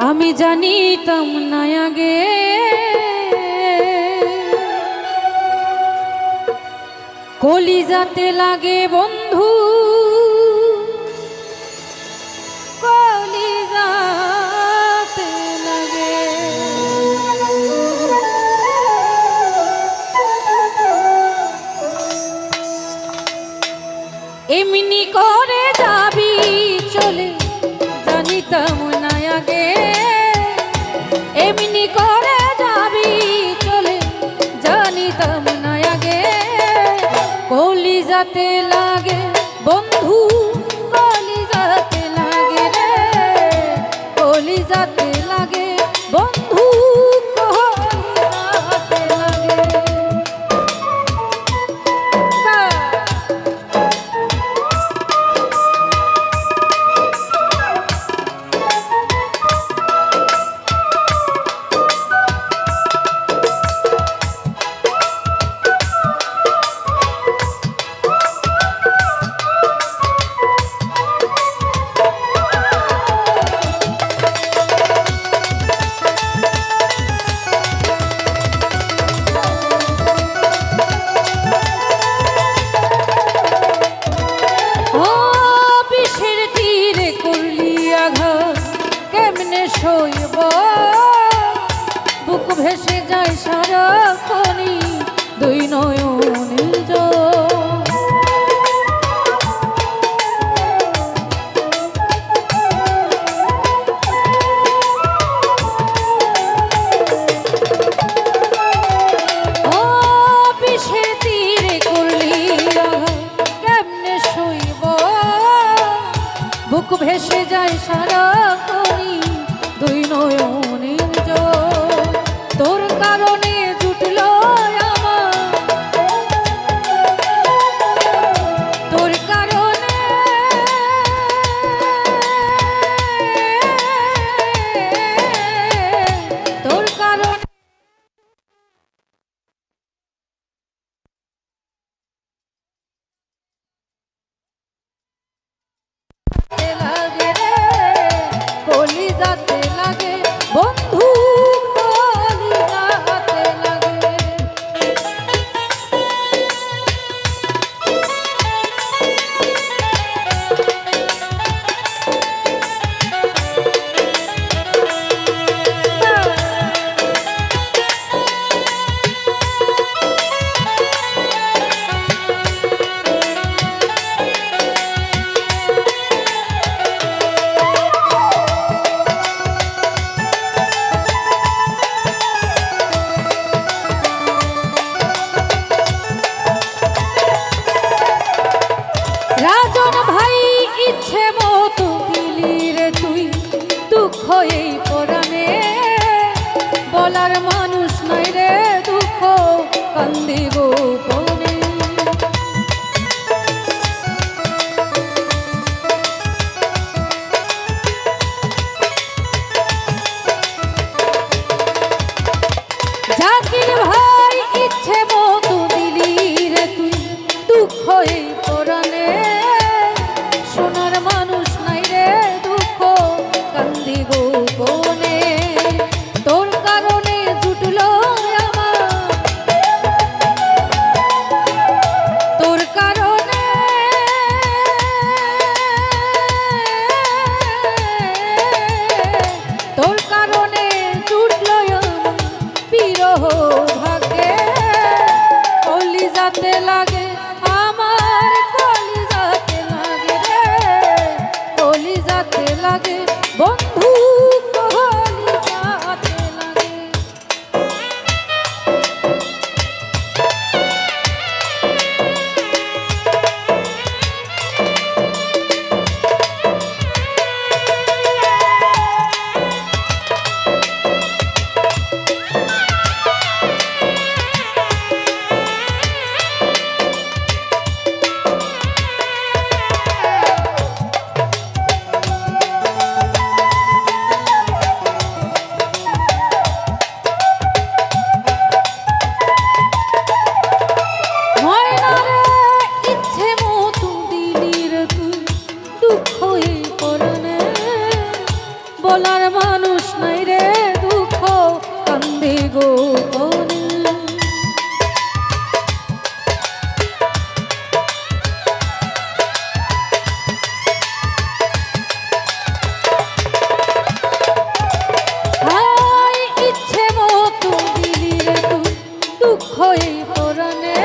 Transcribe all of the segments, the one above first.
আমি জানিতাম না আগে কলিজাতে লাগে বন্ধু, কলিজাতে লাগে। এমনি করে যাবি চলে, জানিতাম না আগে এমনি করে যাবি চলে, জানিতাম না আগে কলিজাতে লাগে বন্ধু, কলিজাতে লাগে রে, কলিজাতে লাগে বন্ধু, কলিজাতে লাগে। শৈব বুক ভেসে যায় সারাক্ষণই দুই নয়নের জল। ও বিষের তীরে করলি কেমনে শৈব বুক ভেসে যায় সারাক্ষণই দুই নয়নের জল। তোর কারণে জুটল আমার, তোর কারণে তোর কারণে লাগে রে, কলিজাতে লাগে বন্ধু, কলিজাতে লাগে। রাজন ভাই ইচ্ছে মতো দিলি রে তুই দুঃখ এই পরাণে, বলার মানুষ নাই রে দুঃখ কান্দি গোপনে। জাকির ভাই ইচ্ছে মতো দিলি রে তুই দুঃখ এই পরাণে, সোনার মানুষ নাই রে দুঃখ কান্দি গোপনে। তোর কারণে জুটল আমার, তোর কারণে তোর কারণে জুটল আমার বিরহ ভাগ্যে, কলিজাতে লাগে আমার, কলিজাতে লাগে রে, কলিজাতে লাগে বন্ধু, কলিজাতে লাগে। এই পরনে, বলার মানুষ নাই রে দুঃখ কান্দি গোপনে। দুঃখ এই পরাণে,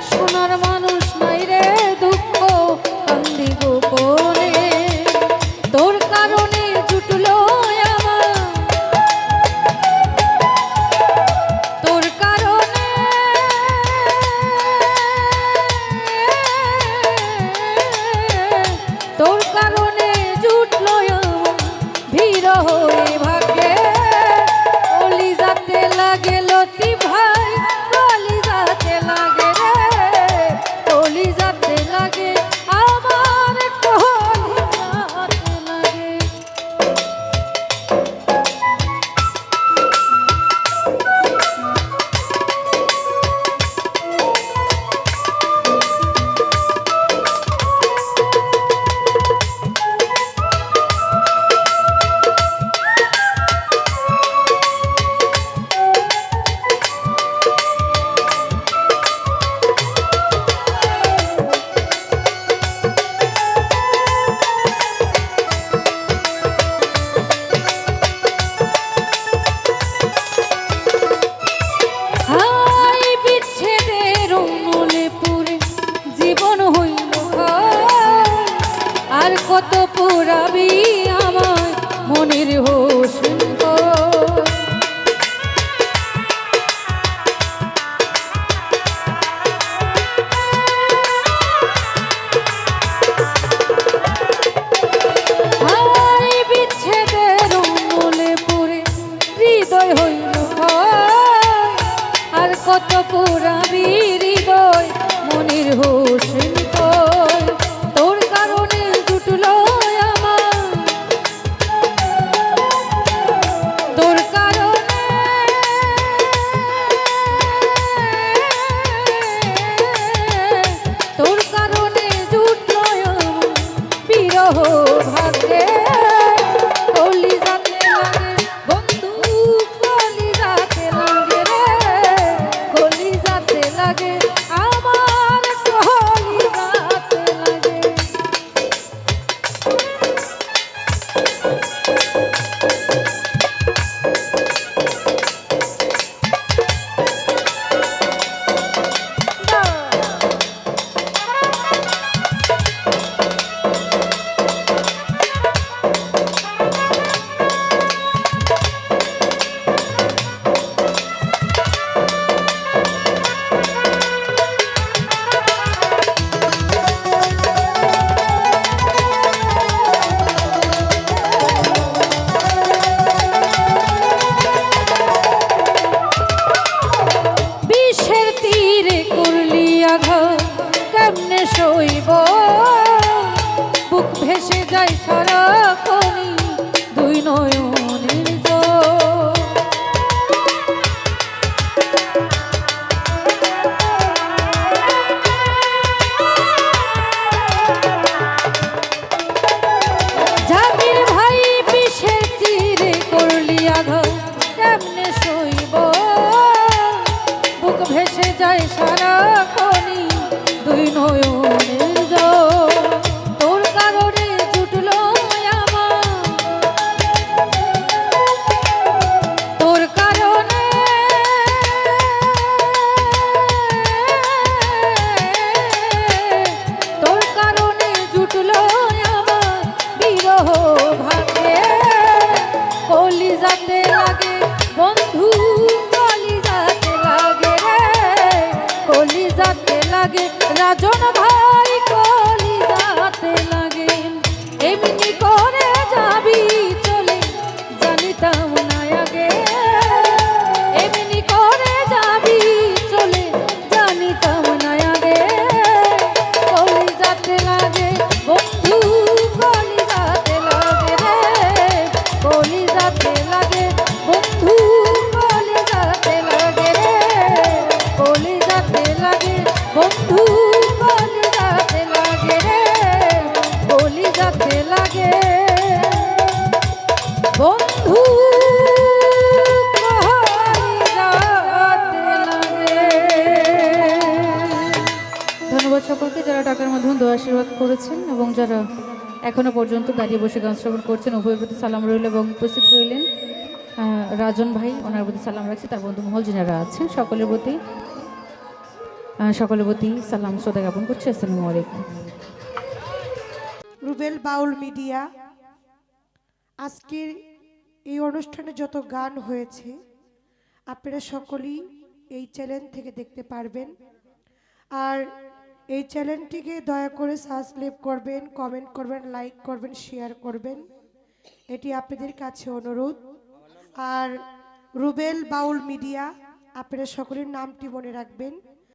সোনার মানুষ নাই রে দুঃখ কান্দি গোপনে। তোর কারণে জুটলো আমার, তোর কারণে, তোর কারণে জুটলো আমার বিরহ ভাগ্যে। কলিজাতে লাগে লতি ভাই, কলিজাতে লাগে রে, কলিজাতে লাগে আমার, কলিজাতে লাগে। আর কত পুরাবি আমার মনের হোশ, বিচ্ছেদের মূলে পুরে হৃদয় হইল, আর কত পুরাবি হৃদয় মনের হোশ। তোর কারণে জুটলো আমার, তোর কারণে, তোর কারণে জুটলো আমার বিরহ ভাগ্যে। কলিজাতে লাগে বন্ধু, কলিজাতে লাগে রে, কলিজাতে লাগে আমার, কলিজাতে লাগে। কেমনে সইব, বুক ভেসে যায় সারাক্ষণই দুই নয়নের জল। জামির ভাই বিষের তীরে করলি আঘাত, কেমনে সইব, বুক ভেসে যায় সারাক্ষণই দুই নয়নের জল। তোর কারণে জুটলো আমার, তোর কারণে, তোর কারণে জুটলো আমার বিরহ ভাগ্যে। কলিজাতে লাগে বন্ধু, কলিজাতে লাগে রে, কলিজাতে আশীর্বাদ করেছেন এবং যারা এখনো পর্যন্ত দাঁড়িয়ে বসে গান শ্রবণ করছেন উভয়ের প্রতি সালাম রইল এবং উপস্থিত রইলেন রাজন ভাই, ওনার প্রতি সালাম রাখছি, তার বন্ধু মহল যারা আছেন সকলের প্রতি সালাম শ্রদ্ধা জ্ঞাপন করছি। আসসালামু আলাইকুম। রুবেল বাউল মিডিয়া আজকের এই অনুষ্ঠানে যত গান হয়েছে আপনারা সকলেই এই চ্যানেল থেকে দেখতে পারবেন। আর এই চ্যানেলটিকে দয়া করে সাবস্ক্রাইব করবেন, কমেন্ট করবেন, লাইক করবেন, শেয়ার করবেন, এটি আপনাদের কাছে অনুরোধ। আর রুবেল বাউল মিডিয়া আপনারা সকলের নামটি মনে রাখবেন।